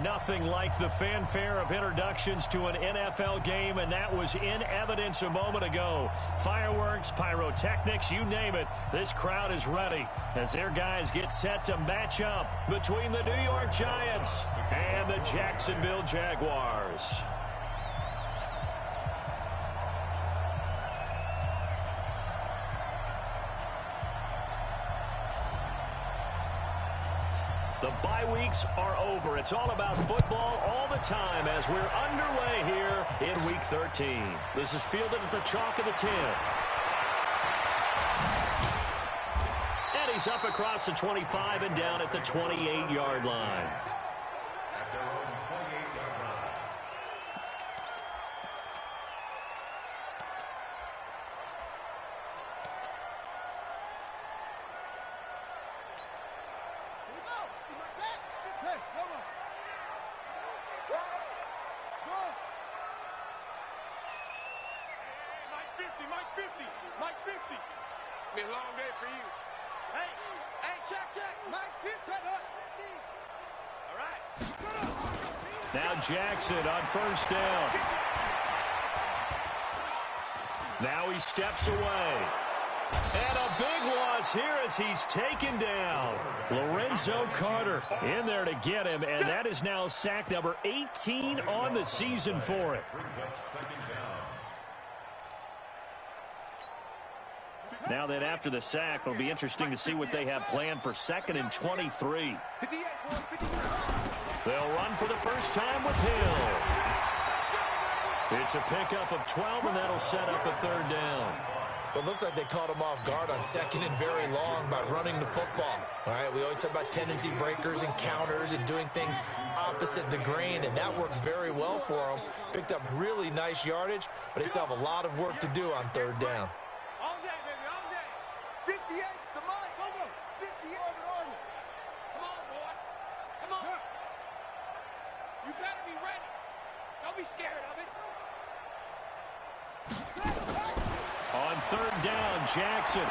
Nothing like the fanfare of introductions to an NFL game, and that was in evidence a moment ago. Fireworks, pyrotechnics, you name it. This crowd is ready as their guys get set to match up between the New York Giants and the Jacksonville Jaguars. The bye weeks are over. It's all about football all the time as we're underway here in Week 13. This is fielded at the chalk of the 10. And he's up across the 25 and down at the 28-yard line. Now Jackson on first down. Now he steps away. And a big loss here as he's taken down. Lorenzo Carter in there to get him, and that is now sack number 18 on the season for it. Now then, after the sack, it'll be interesting to see what they have planned for 2nd and 23. They'll run for the first time with Hill. It's a pickup of 12, and that'll set up a 3rd down. Well, it looks like they caught him off guard on 2nd and very long by running the football. All right, we always talk about tendency breakers and counters and doing things opposite the grain, and that worked very well for them. Picked up really nice yardage, but they still have a lot of work to do on 3rd down. All day, baby, all day. 58's the mark. Come on, 58 on you. Come on, boy. Come on. You better be ready. Don't be scared of it. On 3rd down, Jackson.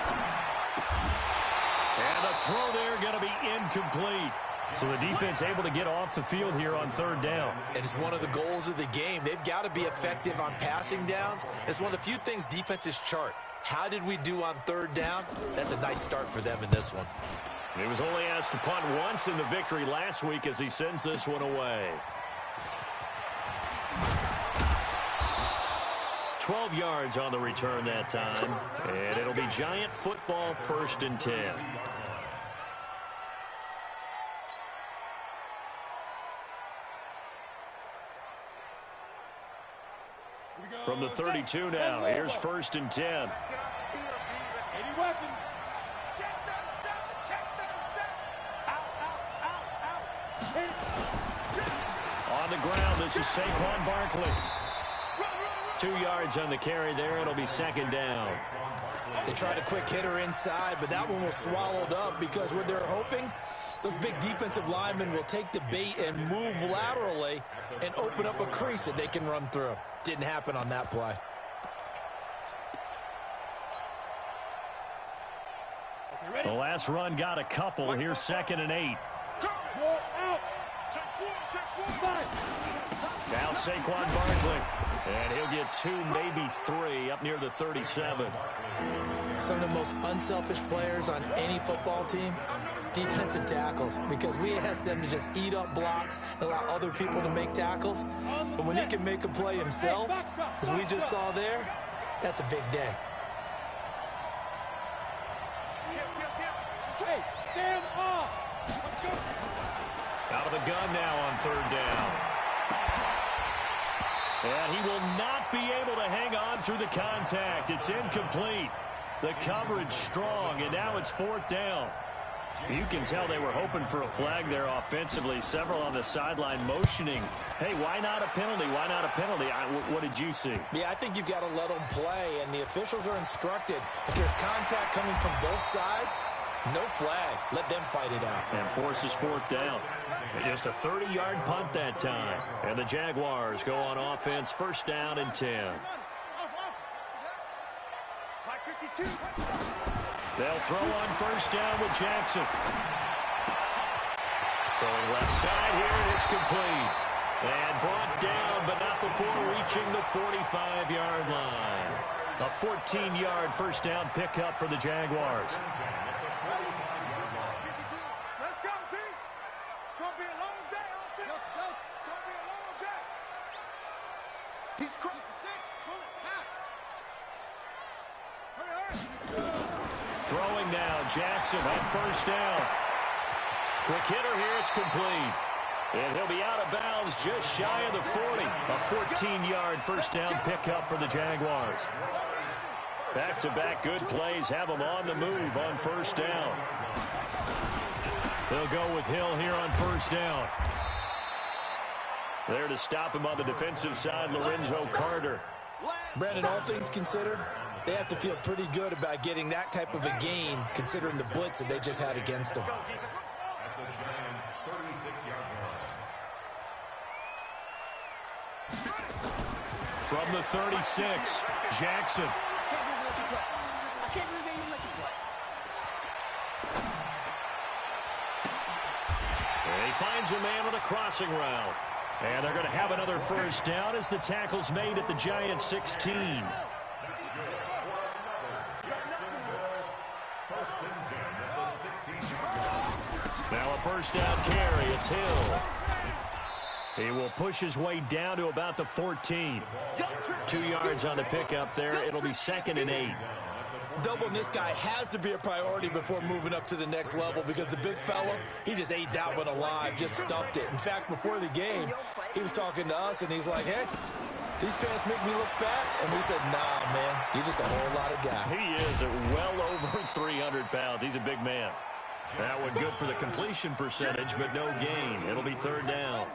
And the throw there going to be incomplete. So the defense able to get off the field here on 3rd down. And it's one of the goals of the game. They've got to be effective on passing downs. It's one of the few things defenses chart. How did we do on 3rd down? That's a nice start for them in this one. He was only asked to punt once in the victory last week as he sends this one away. 12 yards on the return that time, and it'll be Giant football 1st and 10. From the 32 now, here's 1st and 10. On the ground, this is Saquon Barkley. 2 yards on the carry there. It'll be 2nd down. They tried a quick hitter inside, but that one was swallowed up because what they're hoping, those big defensive linemen will take the bait and move laterally and open up a crease that they can run through. Didn't happen on that play. The last run got a couple. Here's 2nd and 8. Now Saquon Barkley. And he'll get 2, maybe 3 up near the 37. Some of the most unselfish players on any football team, defensive tackles, because we ask them to just eat up blocks and allow other people to make tackles. But when he can make a play himself, as we just saw there, that's a big day. Stand up. Out of the gun now on 3rd down. And he will not be able to hang on through the contact. It's incomplete. The coverage strong, and now it's 4th down. You can tell they were hoping for a flag there offensively. Several on the sideline motioning. Hey, why not a penalty? Why not a penalty? What did you see? Yeah, I think you've got to let them play, and the officials are instructed. If there's contact coming from both sides, no flag. Let them fight it out. And forces 4th down. And just a 30-yard punt that time. And the Jaguars go on offense, 1st down and 10. They'll throw on 1st down with Jackson. Throwing left side here, and it's complete. And brought down, but not before reaching the 45-yard line. A 14-yard first down pickup for the Jaguars. Let's go, team. It's going to be a long day. It's going to be a long day. He's crazy. Throwing now, Jackson on first down. Quick hitter here, it's complete. And he'll be out of bounds just shy of the 40. A 14-yard first down pickup for the Jaguars. Back-to-back good plays have them on the move on first down. They'll go with Hill here on first down. There to stop him on the defensive side, Lorenzo Carter. Brandon, all things considered, they have to feel pretty good about getting that type of a gain, considering the blitz that they just had against them. From the 36, Jackson. And he finds a man with a crossing route. And they're going to have another first down as the tackle's made at the Giants' 16. Now a first down carry. It's Hill. He will push his way down to about the 14. 2 yards on the pickup there. It'll be 2nd and 8. Doubling this guy has to be a priority before moving up to the next level because the big fella, he just ate that one alive, just stuffed it. In fact, before the game, he was talking to us, and he's like, hey, these pants make me look fat. And we said, nah, man, you're just a whole lot of guy. He is well over 300 pounds. He's a big man. That one good for the completion percentage, but no gain. It'll be 3rd down.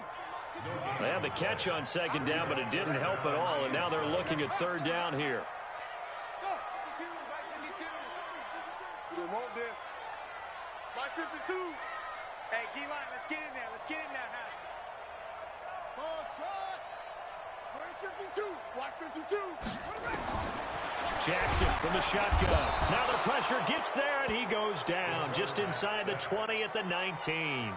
They have the catch on 2nd down, but it didn't help at all, and now they're looking at 3rd down here. We want this. 552. Hey, D-line, let's get in there. Let's get in there, huh? Ball trot. Where's 52? Watch 52. Jackson from the shotgun. Now the pressure gets there, and he goes down just inside the 20 at the 19.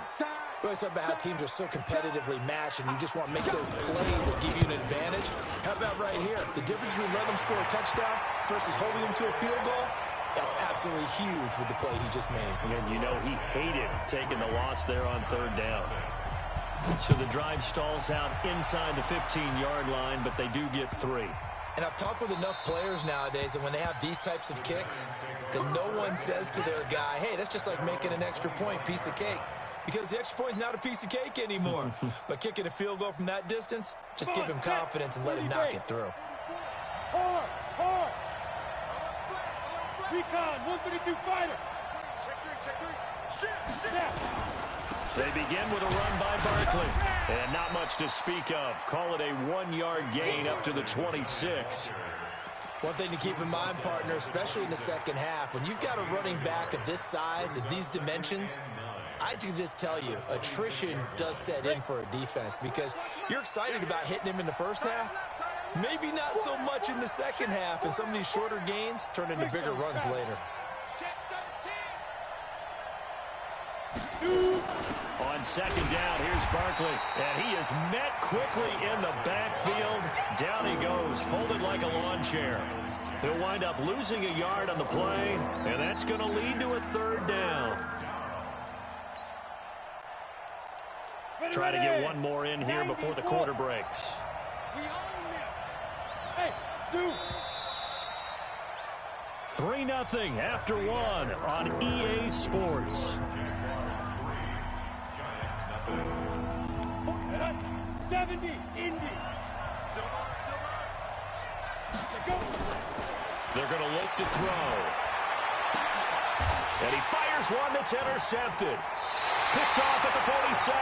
We always talk about how teams are so competitively matched, and you just want to make those plays that give you an advantage. How about right here? The difference between letting them score a touchdown versus holding them to a field goal, that's absolutely huge with the play he just made. And you know he hated taking the loss there on 3rd down. So the drive stalls out inside the 15-yard line, but they do get 3. And I've talked with enough players nowadays that when they have these types of kicks, that no one says to their guy, hey, that's just like making an extra point, piece of cake. Because the extra point's not a piece of cake anymore. But kicking a field goal from that distance, just give him confidence and let him knock it through. Hard. Recon, 132 fighter. Check 3. Shit. They begin with a run by Barkley. And not much to speak of. Call it a 1-yard gain up to the 26. One thing to keep in mind, partner, especially in the second half, when you've got a running back of this size, of these dimensions, I can just tell you, attrition does set in for a defense because you're excited about hitting him in the first half. Maybe not so much in the second half, and some of these shorter gains turn into bigger runs later. On 2nd down, here's Barkley, and he is met quickly in the backfield. Down he goes, folded like a lawn chair. He'll wind up losing a yard on the play, and that's going to lead to a 3rd down. Try to get one more in here before the quarter breaks. 3-0 after 1 on EA Sports. 70, Indy. They're going to look to throw. And he fires one that's intercepted. Picked off at the 47.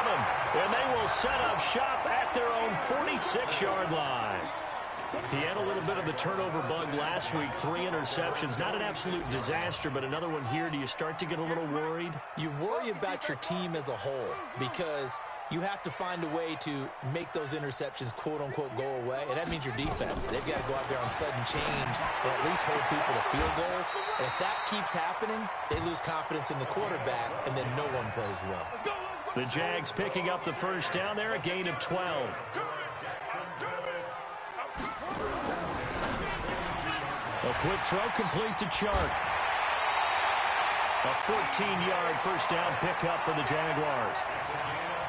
And they will set up shop at their own 46-yard line. He had a little bit of the turnover bug last week. 3 interceptions. Not an absolute disaster, but another one here. Do you start to get a little worried? You worry about your team as a whole because you have to find a way to make those interceptions, quote-unquote, go away. And that means your defense. They've got to go out there on sudden change and at least hold people to field goals. And if that keeps happening, they lose confidence in the quarterback, and then no one plays well. The Jags picking up the first down there, a gain of 12. A quick throw complete to Chark. A 14-yard first down pickup for the Jaguars.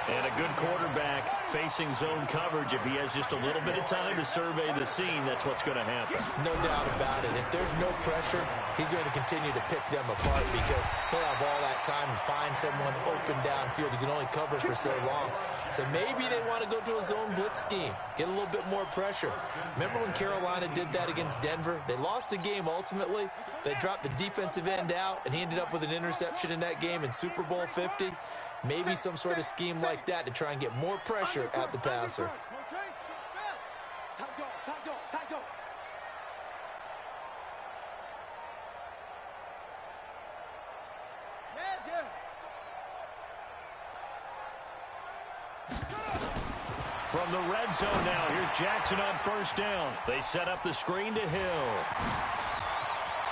And a good quarterback facing zone coverage. If he has just a little bit of time to survey the scene, that's what's going to happen. No doubt about it. If there's no pressure, he's going to continue to pick them apart because he'll have all that time to find someone open downfield. He can only cover for so long. So maybe they want to go to a zone blitz scheme, get a little bit more pressure. Remember when Carolina did that against Denver? They lost the game ultimately. They dropped the defensive end out, and he ended up with an interception in that game in Super Bowl 50. Maybe some sort of scheme like that to try and get more pressure at the passer. From the red zone now, here's Jackson on first down. They set up the screen to Hill.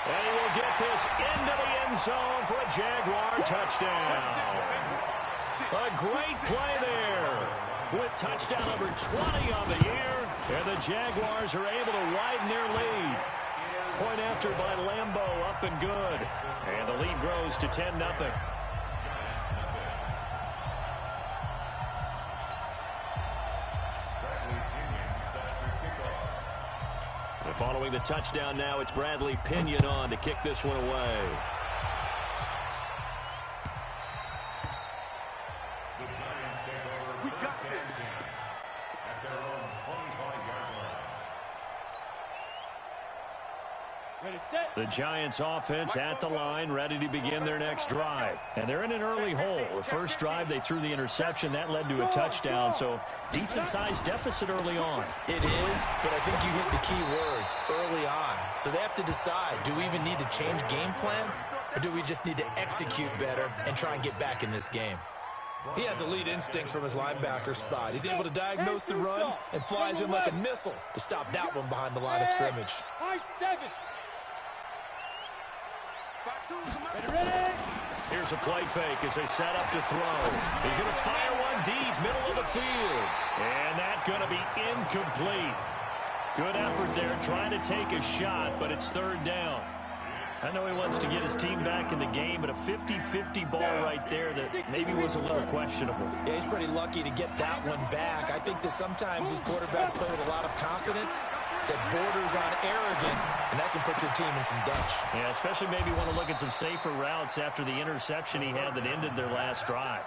And he will get this into the end zone for a Jaguar touchdown. A great play there with touchdown number 20 on the year. And the Jaguars are able to widen their lead. Point after by Lambeau, up and good. And the lead grows to 10-0. Following the touchdown now, it's Bradley Pinion on to kick this one away. We got this. At their own 25-yard line. Ready, set. The Giants offense at the line, ready to begin their next drive. And they're in an early hole. The first drive, they threw the interception. That led to a touchdown, so decent-sized deficit early on. It is, but I think you hit the key words early on. So they have to decide, do we even need to change game plan, or do we just need to execute better and try and get back in this game? He has elite instincts from his linebacker spot. He's able to diagnose the run and flies in like a missile to stop that one behind the line of scrimmage. Ready. Here's a play fake as they set up to throw. He's going to fire one deep, middle of the field. And that's going to be incomplete. Good effort there, trying to take a shot, but it's third down. I know he wants to get his team back in the game, but a 50-50 ball right there that maybe was a little questionable. Yeah, he's pretty lucky to get that one back. I think that sometimes these quarterbacks play with a lot of confidence that borders on arrogance, and that can put your team in some Dutch. Yeah, especially maybe want to look at some safer routes after the interception he had that ended their last drive.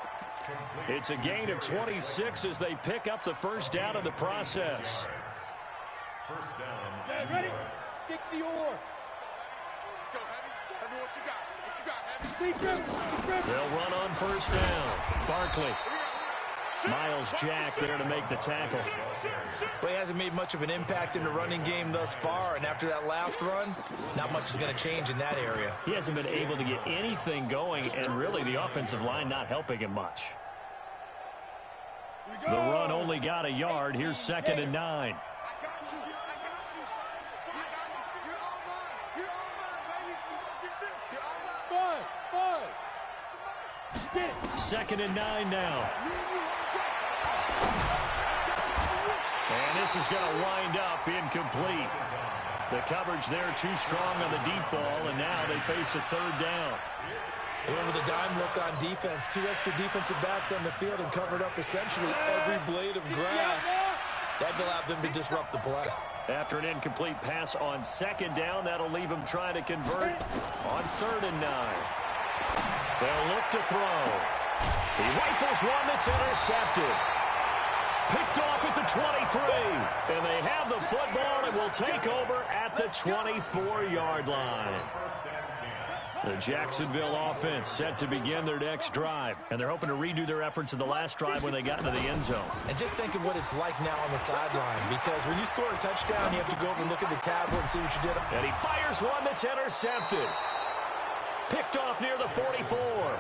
It's a gain of 26 as they pick up the first down in the process. First down. Ready. 60 or. Let's go, Heavy. Heavy, what you got? What you got, Heavy? They'll run on first down. Barkley. Miles Jack there to make the tackle. Well, he hasn't made much of an impact in the running game thus far, and after that last run, not much is going to change in that area. He hasn't been able to get anything going, and really the offensive line not helping him much. The run only got a yard. Here's 2nd and 9. Second and 9 now. And this is going to wind up incomplete. The coverage there too strong on the deep ball, and now they face a third down. They went with a dime look on defense. 2 extra defensive backs on the field and covered up essentially every blade of grass. That allowed them to disrupt the play. After an incomplete pass on 2nd down, that'll leave them trying to convert on 3rd and 9. They'll look to throw. He rifles one that's intercepted. Picked off at the 23. And they have the football and will take over at the 24-yard line. The Jacksonville offense set to begin their next drive. And they're hoping to redo their efforts in the last drive when they got into the end zone. And just think of what it's like now on the sideline. Because when you score a touchdown, you have to go over and look at the tablet and see what you did. And he fires one that's intercepted. Picked off near the 44.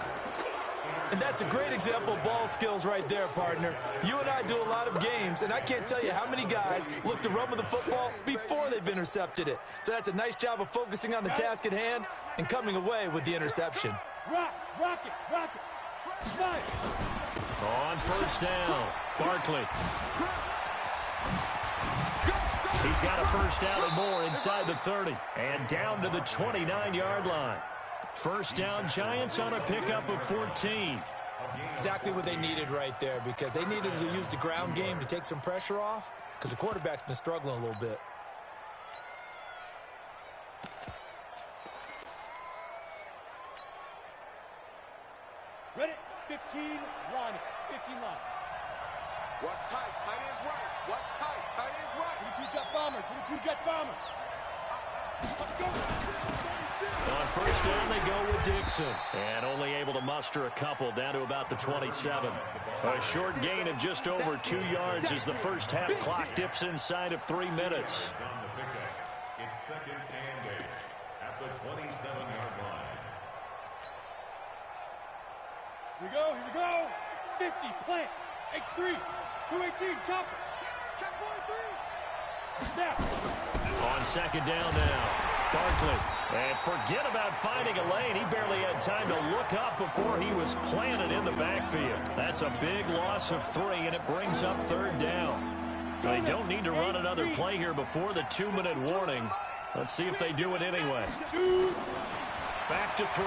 And that's a great example of ball skills right there, partner. You and I do a lot of games, and I can't tell you how many guys look to run with the football before they've intercepted it. So that's a nice job of focusing on the task at hand and coming away with the interception. Rock it. On first down, Barkley. He's got a first down and more inside the 30. And down to the 29-yard line. First down, Giants on a pickup of 14. Exactly what they needed right there, because they needed to use the ground game to take some pressure off, because the quarterback's been struggling a little bit. Ready? 15, line. 15 line. What's tight? Tight ends right. What's tight? Tight ends right. 22 jet bombers. 22 jet bombers. Let's go. On first down, they go with Dixon. And only able to muster a couple down to about the 27. A short gain of just over 2 yards as the first half clock dips inside of 3 minutes. On the pickup, it's second and 8 at the 27-yard line. Here we go. Here we go. 50, plant. X3. 218, chopper. Check 43. Snap. On second down now, Barkley. And forget about finding a lane. He barely had time to look up before he was planted in the backfield. That's a big loss of 3, and it brings up third down. They don't need to run another play here before the 2-minute warning. Let's see if they do it anyway. Back to throw.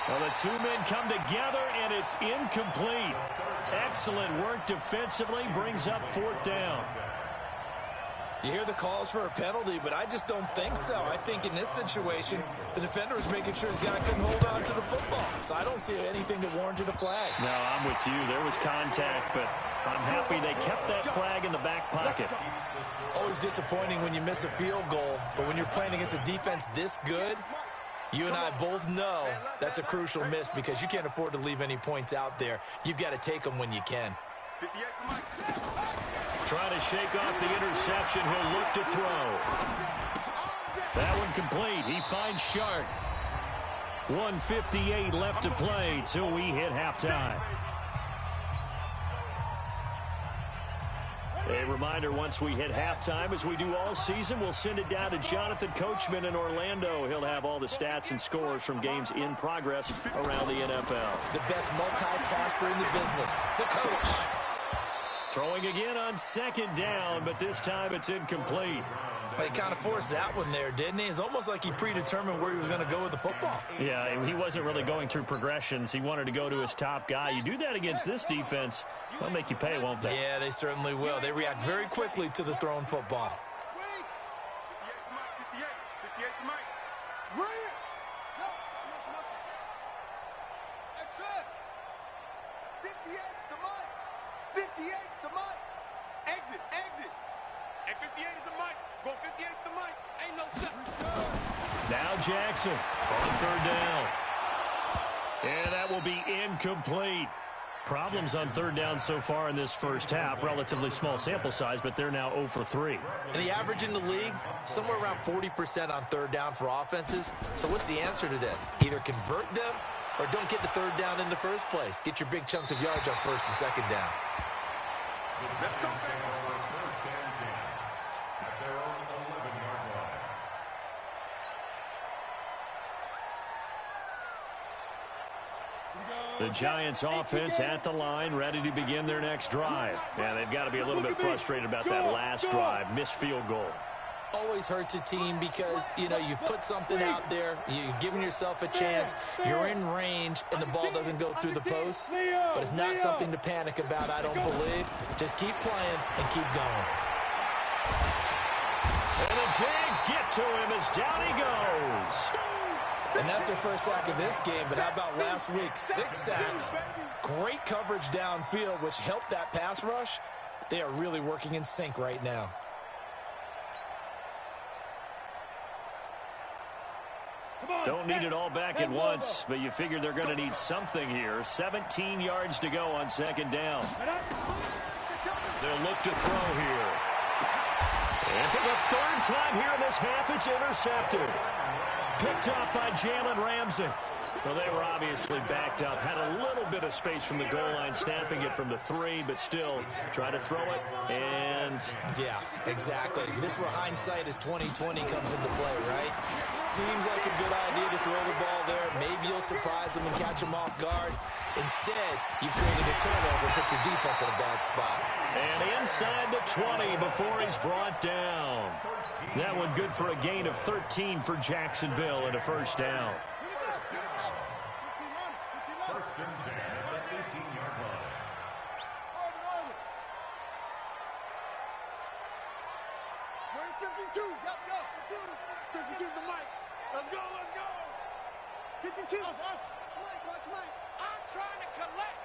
Well, the 2 men come together, and it's incomplete. Excellent work defensively, brings up fourth down. You hear the calls for a penalty, but I just don't think so. I think in this situation, the defender was making sure his guy couldn't hold on to the football. So I don't see anything that warranted a flag. No, I'm with you. There was contact, but I'm happy they kept that flag in the back pocket. Always disappointing when you miss a field goal, but when you're playing against a defense this good, you and I both know that's a crucial miss because you can't afford to leave any points out there. You've got to take them when you can. 58 to Mike. Trying to shake off the interception. He'll look to throw. That one complete. He finds Shark. 1:58 left to play till we hit halftime. A reminder, once we hit halftime, as we do all season, we'll send it down to Jonathan Coachman in Orlando. He'll have all the stats and scores from games in progress around the NFL. The best multitasker in the business, the coach. Throwing again on second down, but this time it's incomplete. But he kind of forced that one there, didn't he? It's almost like he predetermined where he was going to go with the football. Yeah, he wasn't really going through progressions. He wanted to go to his top guy. You do that against this defense, they'll make you pay, won't they? Yeah, they certainly will. They react very quickly to the thrown football. 58 to Mike. Right. No, muscle. That's it. 58's the Mike. 58's the Mike. Exit. And 58 is the Mike. Go 58's the Mike. Ain't no set. Now Jackson on third down. And that will be incomplete. Problems on third down so far in this first half. Relatively small sample size, but they're now 0 for 3. And the average in the league, somewhere around 40% on third down for offenses. So what's the answer to this? Either convert them or don't get the third down in the first place. Get your big chunks of yards on first and second down. Let's go. The Giants offense at the line, ready to begin their next drive. And they've got to be a little bit frustrated about that last drive, missed field goal. Always hurts a team because, you know, you've put something out there, you've given yourself a chance, you're in range, and the ball doesn't go through the post. But it's not something to panic about, I don't believe. Just keep playing and keep going. And the Jags get to him as down he goes. And that's their first sack of this game, but how about last week? 6 sacks, great coverage downfield, which helped that pass rush. They are really working in sync right now. Don't need it all back at once, but you figure they're going to need something here. 17 yards to go on second down. They'll look to throw here. And for the third time here in this half, it's intercepted. Picked off by Jalen Ramsey. Well, they were obviously backed up, had a little bit of space from the goal line, snapping it from the 3, but still try to throw it, and... Yeah, exactly. This is where hindsight is 20/20 comes into play, right? Seems like a good idea to throw the ball there. Maybe you'll surprise them and catch them off guard. Instead, you've created a turnover and put your defense in a bad spot. And inside the 20 before he's brought down. That one good for a gain of 13 for Jacksonville and a first down. First and 10 at the 18-yard line. Where's 52? Yep, 52's the mic. Let's go, let's go. 52. Watch Mike. I'm trying to collect.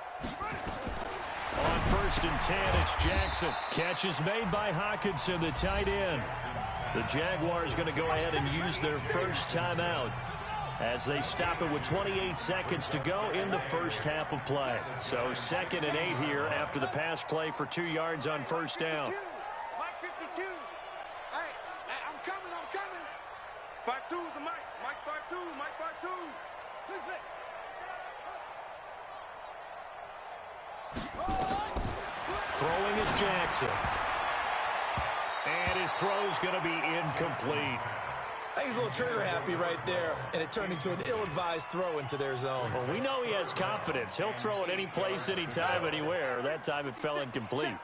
On first and 10, it's Jackson. Catch is made by Hawkinson, the tight end. The Jaguars going to go ahead and use their first timeout as they stop it with 28 seconds to go in the first half of play. So 2nd and 8 here after the pass play for 2 yards on first down. Mike 52. Hey, I'm coming. 52's the mic. Mike 52, Mike 52. 6. Throwing is Jackson. And his throw's going to be incomplete. I think he's a little trigger happy right there, and it turned into an ill-advised throw into their zone. Well, we know he has confidence. He'll throw it any place, anytime, anywhere. That time it fell incomplete.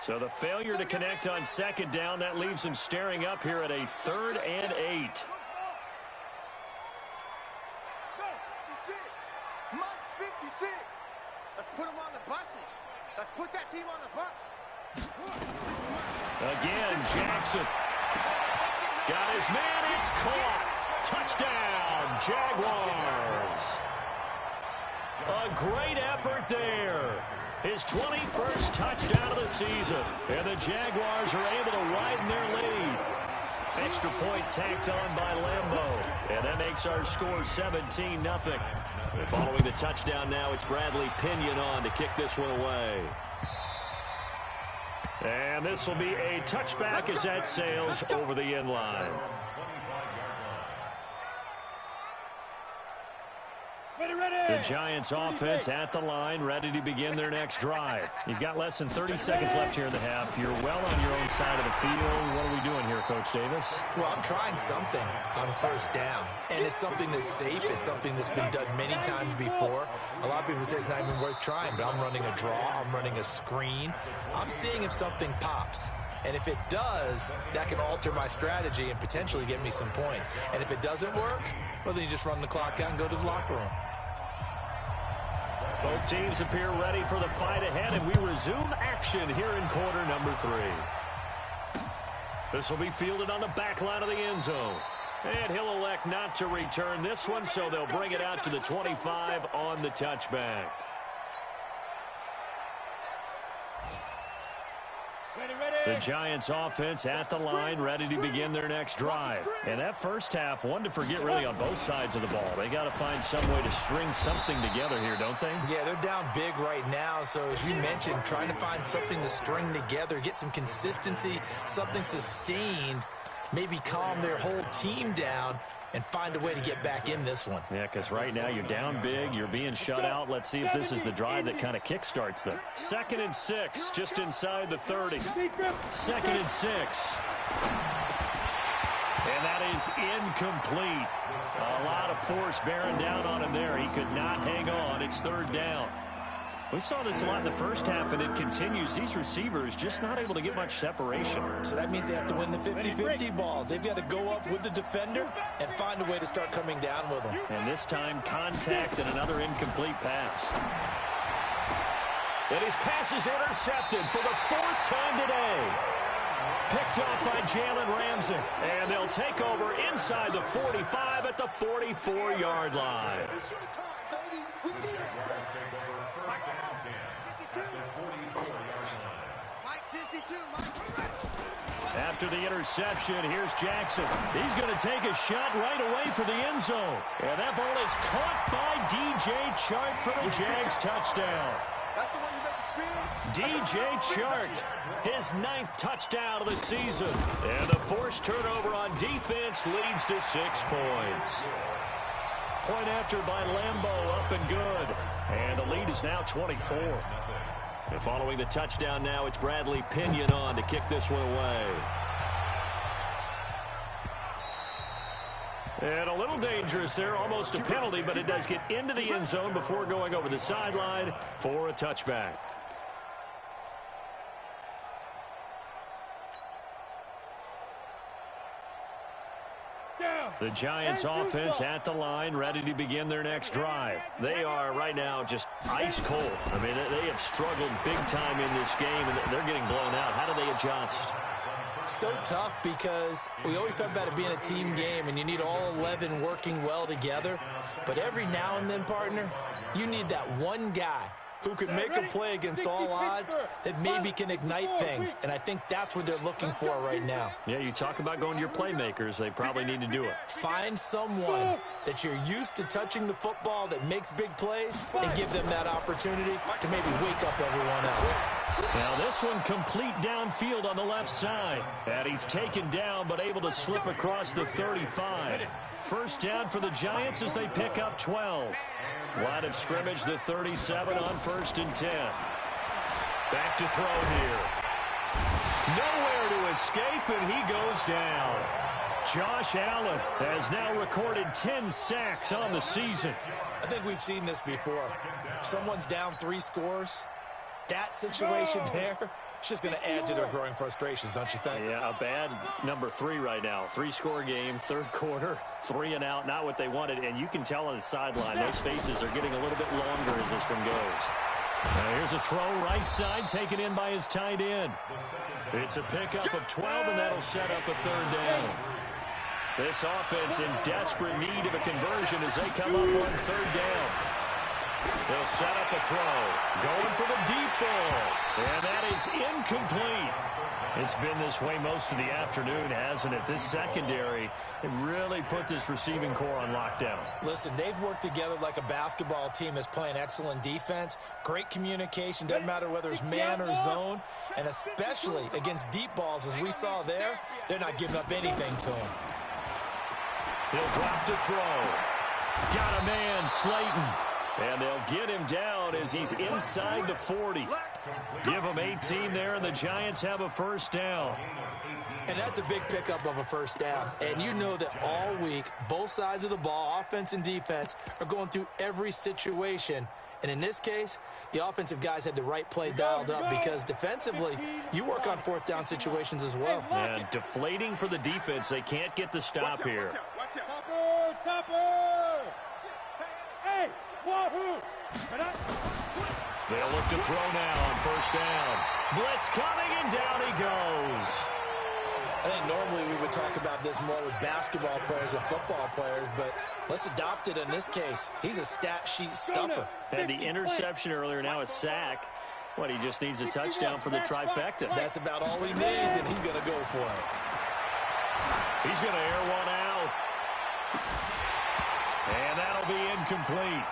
So the failure to connect on 2nd down, that leaves him staring up here at a 3rd and 8. Go, 56. Mike's 56. Let's put him on the buses. Let's put that team on the bus. Again, Jackson. Got his man. It's caught. Touchdown, Jaguars. A great effort there. His 21st touchdown of the season. And the Jaguars are able to widen their lead. Extra point tacked on by Lambeau. And that makes our score 17-0. Following the touchdown now, it's Bradley Pinion on to kick this one away. And this will be a touchback as that sails over the end line. The Giants offense at the line, ready to begin their next drive. You've got less than 30 seconds left here in the half. You're well on your own side of the field. What are we doing here, Coach Davis? Well, I'm trying something on first down, and it's something that's safe. It's something that's been done many times before. A lot of people say it's not even worth trying, but I'm running a draw. I'm running a screen. I'm seeing if something pops. And if it does, that can alter my strategy and potentially get me some points. And if it doesn't work, well, then you just run the clock out and go to the locker room. Both teams appear ready for the fight ahead, and we resume action here in quarter number 3. This will be fielded on the back line of the end zone. And he'll elect not to return this one, so they'll bring it out to the 25 on the touchback. The Giants offense at the line, ready to begin their next drive. And that first half, one to forget really on both sides of the ball. They got to find some way to string something together here, don't they? Yeah, they're down big right now. So as you mentioned, trying to find something to string together, get some consistency, something sustained, maybe calm their whole team down and find a way to get back in this one. Yeah, because right now you're down big, you're being shut out. Let's see if this is the drive that kind of kickstarts them. 2nd and 6, just inside the 30. 2nd and 6. And that is incomplete. A lot of force bearing down on him there. He could not hang on. It's 3rd down. We saw this a lot in the first half, and it continues. These receivers just not able to get much separation. So that means they have to win the 50-50 balls. They've got to go up with the defender and find a way to start coming down with them. And this time, contact and another incomplete pass. And his pass is intercepted for the 4th time today. Picked up by Jalen Ramsey. And they'll take over inside the 45 at the 44-yard line. After the interception, here's Jackson. He's going to take a shot right away for the end zone. And that ball is caught by DJ Chark for the Jags touchdown. DJ Chark, his 9th touchdown of the season. And the forced turnover on defense leads to 6 points. point after by Lambeau, up and good. And the lead is now 24. And following the touchdown now, it's Bradley Pinion on to kick this one away. And a little dangerous there, almost a penalty, but it does get into the end zone before going over the sideline for a touchback. The Giants offense at the line, ready to begin their next drive. They are right now just ice cold. I mean, they have struggled big time in this game, and they're getting blown out. How do they adjust? So tough because we always talk about it being a team game, and you need all 11 working well together. But every now and then, partner, you need that one guy who could make a play against all odds that maybe can ignite things. And I think that's what they're looking for right now. Yeah, you talk about going to your playmakers. They probably need to do it. Find someone that you're used to touching the football that makes big plays and give them that opportunity to maybe wake up everyone else. Now this one complete downfield on the left side. And he's taken down but able to slip across the 35. First down for the Giants as they pick up 12. Line of scrimmage, the 37 on 1st and 10. Back to throw here. Nowhere to escape, and he goes down. Josh Allen has now recorded 10 sacks on the season. I think we've seen this before. Someone's down 3 scores. That situation there, it's just going to add to their growing frustrations, don't you think? Yeah, a bad number 3 right now. 3-score game, 3rd quarter, 3 and out, not what they wanted. And you can tell on the sideline, those faces are getting a little bit longer as this one goes. Now here's a throw right side, taken in by his tight end. It's a pickup of 12, and that'll set up a 3rd down. This offense in desperate need of a conversion as they come up on 3rd down. They'll set up a throw. Going for the deep ball. And that is incomplete. It's been this way most of the afternoon, hasn't it? This secondary really put this receiving core on lockdown. Listen, they've worked together like a basketball team that's playing excellent defense. Great communication. Doesn't matter whether it's man or zone. And especially against deep balls, as we saw there, they're not giving up anything to them. He'll drop to throw. Got a man, Slayton. And they'll get him down as he's inside the 40. Give him 18 there, and the Giants have a 1st down. And that's a big pickup of a 1st down. And you know that all week, both sides of the ball, offense and defense, are going through every situation. And in this case, the offensive guys had the right play dialed up because defensively, you work on 4th down situations as well. And deflating for the defense. They can't get the stop here. Topper! Hey! They'll look to throw now on 1st down. Blitz coming, and down he goes. I think normally we would talk about this more with basketball players and football players, but let's adopt it in this case. He's a stat sheet stuffer. Had the interception earlier, now a sack. What, he just needs a touchdown for the trifecta. That's about all he needs, and he's going to go for it. He's going to air one out. And that'll be incomplete.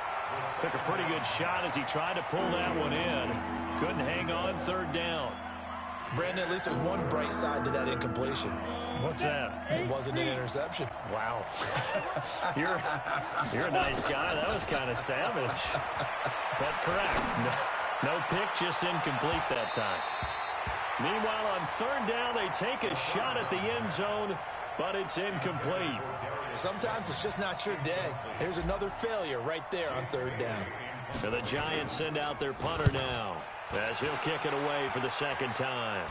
Took a pretty good shot as he tried to pull that one in. Couldn't hang on 3rd down. Brandon, at least there's one bright side to that incompletion. What's that? It wasn't an interception. Wow. You're a nice guy. That was kind of savage. But correct. No pick, just incomplete that time. Meanwhile, on 3rd down, they take a shot at the end zone, but it's incomplete. Sometimes it's just not your day. Here's another failure right there on 3rd down. So the Giants send out their punter now as he'll kick it away for the 2nd time.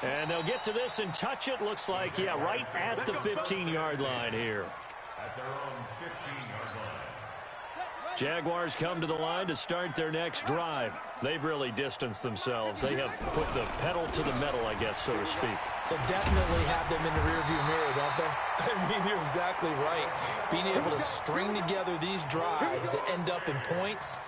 And they'll get to this and touch it. Looks like, yeah, right at the 15-yard line here. At their own 15-yard line. Jaguars come to the line to start their next drive. They've really distanced themselves. They have put the pedal to the metal, I guess, so to speak. So definitely have them in the rearview mirror, don't they? I mean, you're exactly right. Being able to string together these drives that end up in points,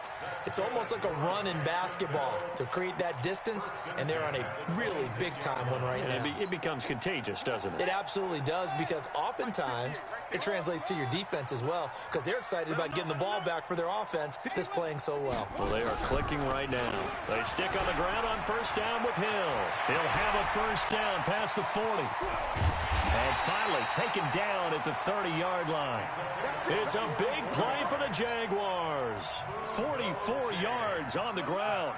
it's almost like a run in basketball to create that distance, and they're on a really big-time one right now. It becomes contagious, doesn't it? It absolutely does, because oftentimes it translates to your defense as well, because they're excited about getting the ball back for their offense that's playing so well. Well, they are clicking right now. They stick on the ground on 1st down with Hill. He'll have a 1st down past the 40. And finally taken down at the 30-yard line. It's a big play for the Jaguars. 44 yards on the ground.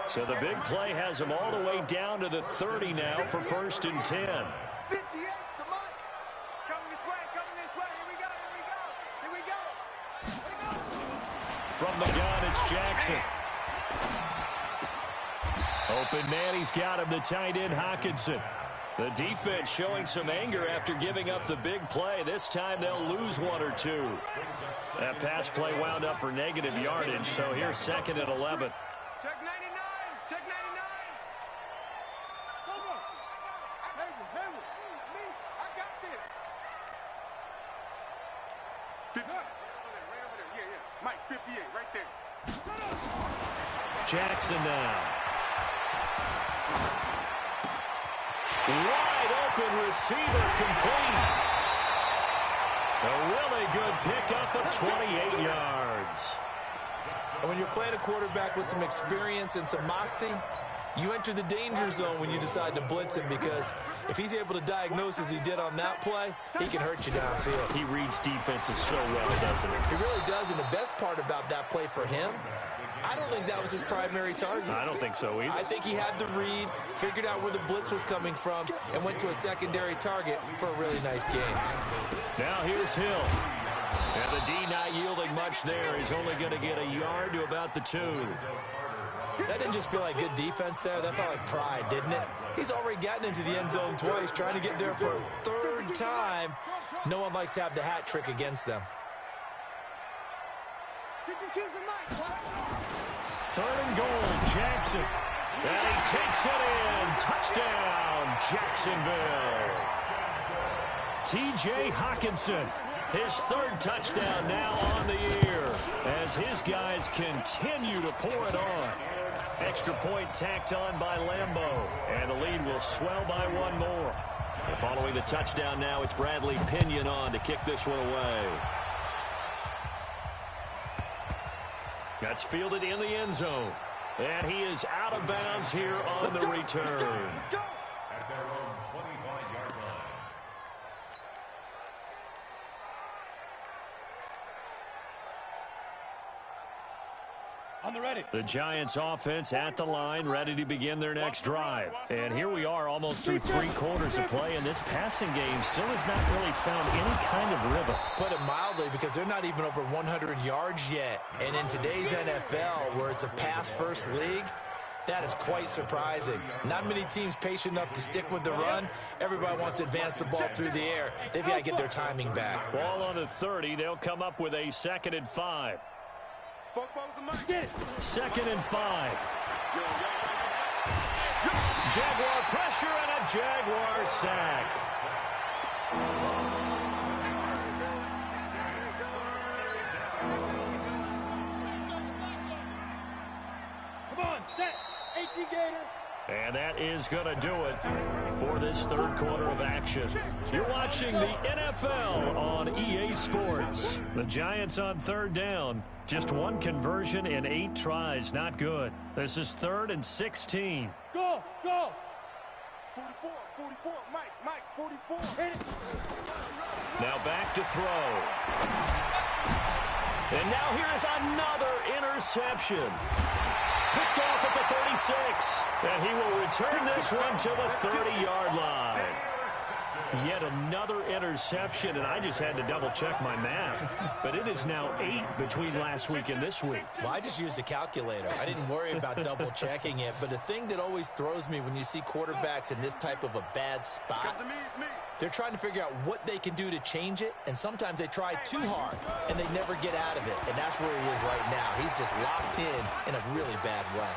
So the big play has them all the way down to the 30 now for 1st and 10. 58 to Mike. It's coming this way, coming this way. Here we go, here we go, here we go. From the gun, it's Jackson. Open man, he's got him, the tight end, Hockenson. The defense showing some anger after giving up the big play. This time they'll lose 1 or 2. That pass play wound up for negative yardage, so here's 2nd and 11. Check 99, check 99. Come on. Hayward, me, I got this. Right over there, yeah. Mike, 58, right there. Jackson now. Wide open receiver complete. A really good pickup of 28 yards. And when you're playing a quarterback with some experience and some moxie, you enter the danger zone when you decide to blitz him, because if he's able to diagnose as he did on that play, he can hurt you downfield. He reads defenses so well, doesn't he? He really does, and the best part about that play for him, I don't think that was his primary target. I don't think so either. I think he had the read, figured out where the blitz was coming from, and went to a secondary target for a really nice game. Now here's Hill. And the D not yielding much there. He's only going to get a yard to about the 2. That didn't just feel like good defense there. That felt like pride, didn't it? He's already gotten into the end zone twice, trying to get there for a 3rd time. No one likes to have the hat trick against them. 3rd and goal, Jackson. And he takes it in. Touchdown, Jacksonville. T.J. Hockenson, his 3rd touchdown now on the year as his guys continue to pour it on. Extra point tacked on by Lambeau, and the lead will swell by 1 more. And following the touchdown now, it's Bradley Pinion on to kick this one away. That's fielded in the end zone. And he is out of bounds here on the return. At their own 25-yard line. On the ready. The Giants offense at the line, ready to begin their next drive. And here we are almost through 3 quarters of play, and this passing game still has not really found any kind of rhythm. Put it mildly, because they're not even over 100 yards yet. And in today's NFL, where it's a pass-first league, that is quite surprising. Not many teams patient enough to stick with the run. Everybody wants to advance the ball through the air. They've got to get their timing back. Ball on the 30. They'll come up with a 2nd and 5. 2nd and 5. Jaguar pressure and a Jaguar sack. Come on, set. HE Gator. And that is going to do it for this 3rd quarter of action. You're watching the NFL on EA Sports. The Giants on 3rd down. Just 1 conversion in 8 tries. Not good. This is 3rd and 16. Go, go. 44, Mike, 44. Hit it. Now back to throw. And now here is another interception. Picked off at the 36. And he will return this one to the 30-yard line. Yet another interception, and I just had to double-check my math. But it is now 8 between last week and this week. Well, I just used a calculator. I didn't worry about double-checking it. But the thing that always throws me when you see quarterbacks in this type of a bad spot, they're trying to figure out what they can do to change it, and sometimes they try too hard, and they never get out of it. And that's where he is right now. He's just locked in a really bad way.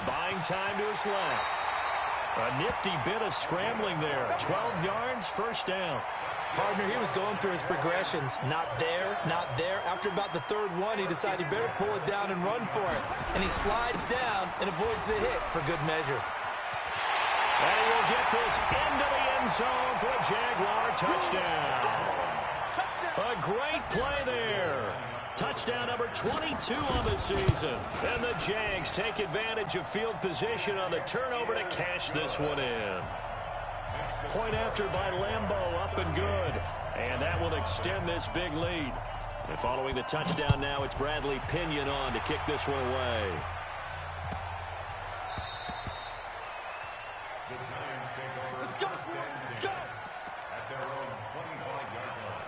Buying time to his left. A nifty bit of scrambling there. 12 yards, 1st down. Partner, he was going through his progressions. Not there, not there. After about the 3rd one, he decided he better pull it down and run for it. And he slides down and avoids the hit for good measure. And he will get this into the end zone for a Jaguar touchdown. A great play there. Touchdown number 22 on the season. And the Jags take advantage of field position on the turnover to cash this one in. Point after by Lambeau, up and good. And that will extend this big lead. And following the touchdown now, it's Bradley Pinion on to kick this one away. The Giants take over Let's go. first and 10 at their own 25-yard line.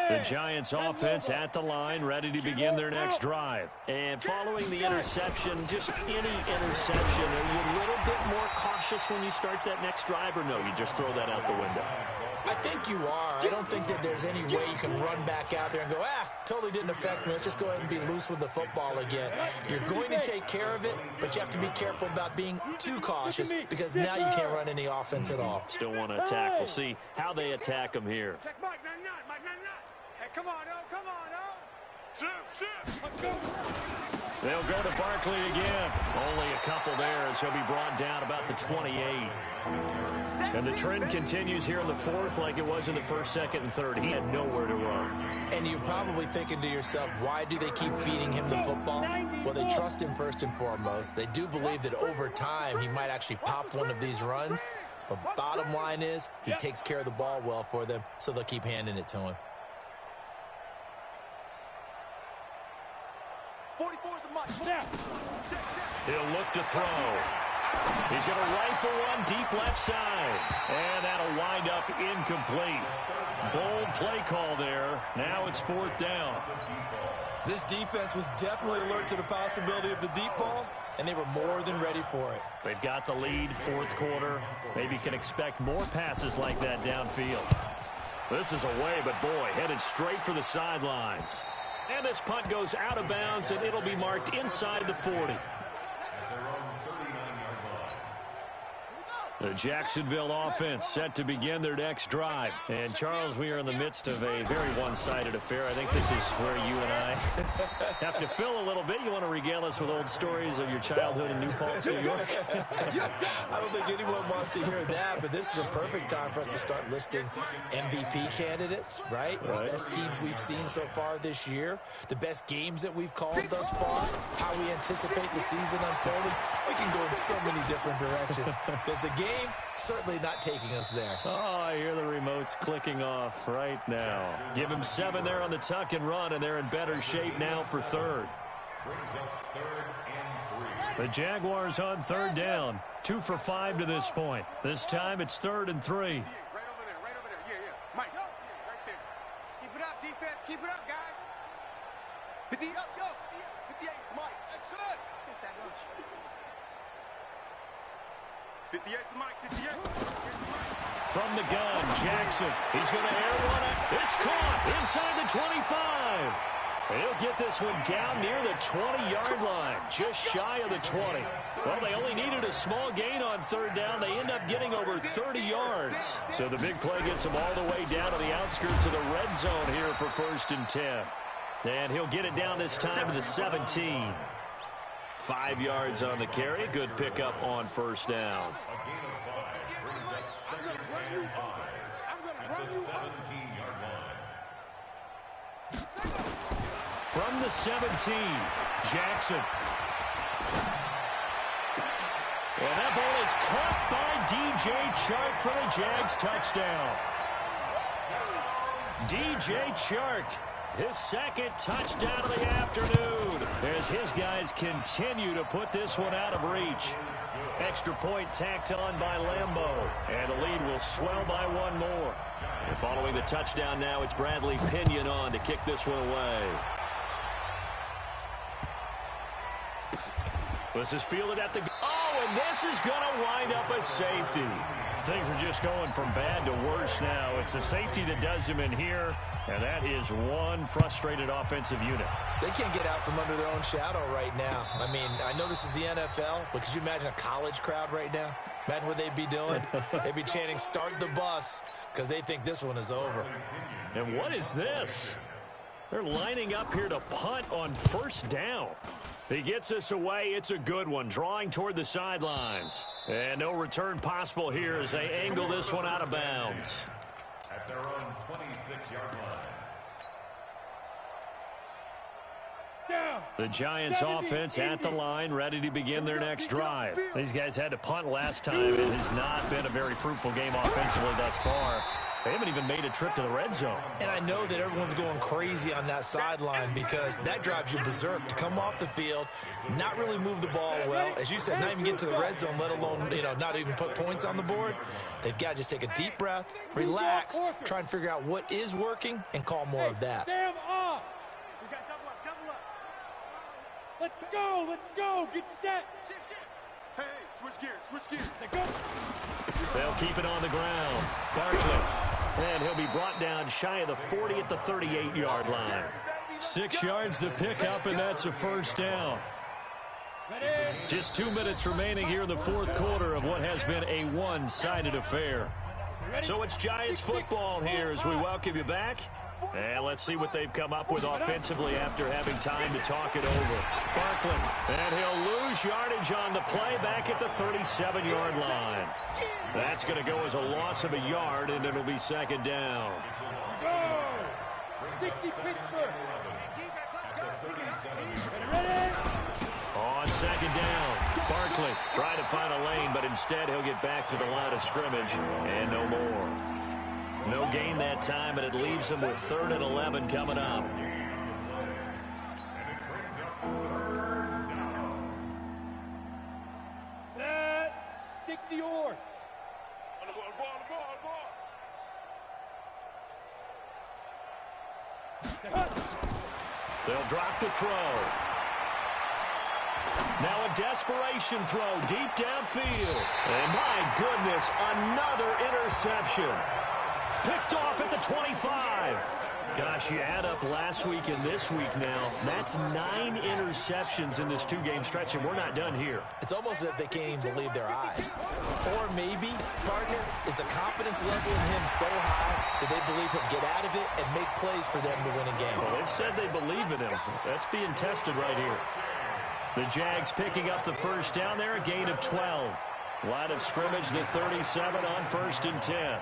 The Giants offense at the line, ready to begin their next drive. And following the interception, just any interception, are you a little bit more cautious when you start that next drive, or no, you just throw that out the window? I think you are. I don't think that there's any way you can run back out there and go, totally didn't affect me. Let's just go ahead and be loose with the football again. You're going to take care of it, but you have to be careful about being too cautious because now you can't run any offense at all. Still want to attack. We'll see how they attack them here. Check Mike, not. Hey, come on, Shift. Let's go. They'll go to Barkley again. Only a couple there as he'll be brought down about the 28. And the trend continues here in the fourth like it was in the first, second, and third. He had nowhere to run. And you're probably thinking to yourself, why do they keep feeding him the football? Well, they trust him first and foremost. They do believe that over time he might actually pop one of these runs. But bottom line is he takes care of the ball well for them, so they'll keep handing it to him. 44 is the mic. He'll look to throw. He's going to rifle one deep left side. And that'll wind up incomplete. Bold play call there. Now it's fourth down. This defense was definitely alert to the possibility of the deep ball, and they were more than ready for it. They've got the lead, fourth quarter. Maybe you can expect more passes like that downfield. This is away, but boy, headed straight for the sidelines. And this punt goes out of bounds, and it'll be marked inside the 40. The Jacksonville offense set to begin their next drive. And, Charles, we are in the midst of a very one-sided affair. I think this is where you and I have to fill a little bit. You want to regale us with old stories of your childhood in New Paltz, New York? I don't think anyone wants to hear that, but this is a perfect time for us to start listing MVP candidates, right? The best teams we've seen so far this year, the best games that we've called thus far, how we anticipate the season unfolding. We can go in so many different directions because the game certainly not taking us there. Oh, I hear the remotes clicking off right now. Give him 7 there on the tuck and run, and they're in better shape now for third. The Jaguars on third down. 2 for 5 to this point. This time it's 3rd and 3. Right over there. Yeah. Mike, right there. Keep it up, defense. Keep it up, guys. 58, go. 58, Mike. Excellent. 58 to Mike. 58. From the gun, Jackson. He's going to air one. It's caught inside the 25. He'll get this one down near the 20-yard line, just shy of the 20. Well, they only needed a small gain on third down. They end up getting over 30 yards. So the big play gets them all the way down to the outskirts of the red zone here for 1st and 10. And he'll get it down this time to the 17. 5 yards on the carry. Good pickup on first down. From the 17, Jackson. And that ball is caught by DJ Chark for the Jags touchdown. DJ Chark, his 2nd touchdown of the afternoon, as his guys continue to put this one out of reach. Extra point tacked on by Lambeau, and the lead will swell by 1 more. And following the touchdown now, it's Bradley Pinion on to kick this one away. This is fielded at the... Oh, and this is going to wind up a safety. Things are just going from bad to worse now. It's a safety that does him in here, and that is one frustrated offensive unit. They can't get out from under their own shadow right now. I mean, I know this is the NFL, but could you imagine a college crowd right now? Imagine what they'd be doing. They'd be chanting, "Start the bus," because they think this one is over. And what is this? They're lining up here to punt on 1st down. He gets this away. It's a good one, drawing toward the sidelines. And no return possible here as they angle this one out of bounds. At their own 26-yard line. Down. The Giants offense at the line, ready to begin their next drive. These guys had to punt last time. It has not been a very fruitful game offensively thus far. They haven't even made a trip to the red zone. And I know that everyone's going crazy on that sideline because that drives you berserk to come off the field, not really move the ball well. As you said, not even get to the red zone, let alone, not even put points on the board. They've got to just take a deep breath, relax, try and figure out what is working, and call more of that. Sam off. We got double up, double up. Let's go, get set. Shift. Hey, switch gears. Go. They'll keep it on the ground. Barkley. And he'll be brought down shy of the 40 at the 38-yard line. 6 yards the pickup, and that's a first down. Just 2 minutes remaining here in the fourth quarter of what has been a one-sided affair. So it's Giants football here as we welcome you back. And let's see what they've come up with offensively after having time to talk it over. Barkley, and he'll lose yardage on the play back at the 37-yard line. That's going to go as a loss of a yard, and it'll be second down. Go! 60 Pittsburgh. Ready? On second down, Barkley trying to find a lane, but instead he'll get back to the line of scrimmage, and no more. No gain that time, and it leaves him with 3rd and 11 coming up. Set. 60 yards. On the ball. They'll drop the throw. Now a desperation throw deep downfield. And my goodness, another interception. Picked off at the 25. Gosh, you add up last week and this week now. That's 9 interceptions in this 2-game stretch, and we're not done here. It's almost as if they can't even believe their eyes. Or maybe, partner, is the confidence level in him so high that they believe he'll get out of it and make plays for them to win a game. Well, they've said they believe in him. That's being tested right here. The Jags picking up the first down there, a gain of 12. Line of scrimmage, the 37 on 1st and 10.